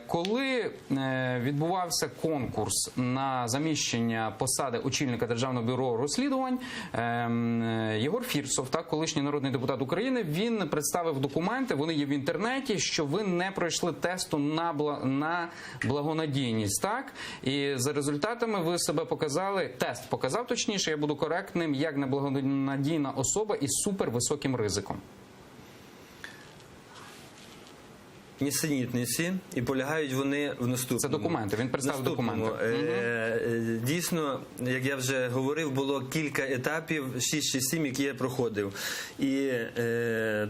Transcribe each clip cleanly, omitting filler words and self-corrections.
Коли відбувався конкурс на заміщення посади очільника Державного бюро розслідувань, Єгор Фірсов, колишній народний депутат України, він представив документи, вони є в інтернеті, що ви не пройшли тесту на благонадійність. І за результатами ви себе показали, тест показав точніше, я буду коректним, як неблагонадійна особа із супервисоким ризиком. Нісенітниці, і полягають вони в наступному. Це документи, він представив документи. Дійсно, як я вже говорив, було кілька етапів, 6 чи 7, які я проходив. І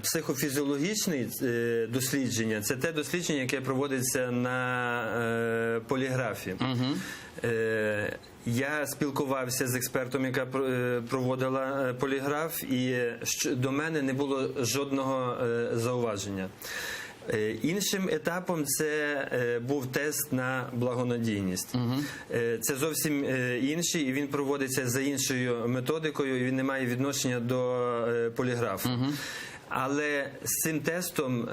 психофізіологічне дослідження – це те дослідження, яке проводиться на поліграфі. Я спілкувався з експертом, яка проводила поліграф, і до мене не було жодного зауваження. Іншим етапом це був тест на благонадійність. Це зовсім інший, і він проводиться за іншою методикою, і він не має відношення до поліграфу. Але з цим тестом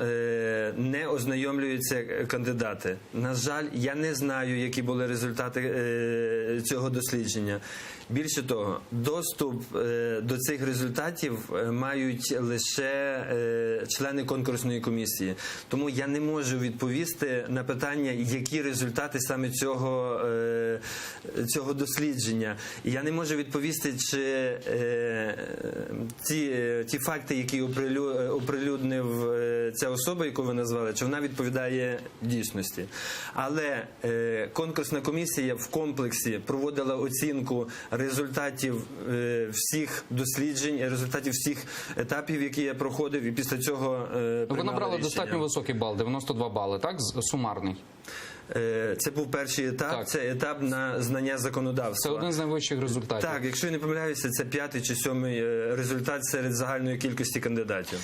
не ознайомлюються кандидати. На жаль, я не знаю, які були результати цього дослідження. Більше того, доступ до цих результатів мають лише члени конкурсної комісії. Тому я не можу відповісти на питання, які результати саме цього дослідження. І я не можу відповісти, чи ті факти, які оприлюднив ця особа, яку ви назвали, чи вона відповідає дійсності. Але конкурсна комісія в комплексі проводила оцінку результатів всіх досліджень, результатів всіх етапів, які я проходив, і після цього приймали ви набрали рішення. достатньо високий бал, 92 бали, так? Сумарний. Це був перший етап, це етап на знання законодавства. Це один з найвищих результатів. Так, якщо я не помиляюся, це 5-й чи 7-й результат серед загальної кількості кандидатів.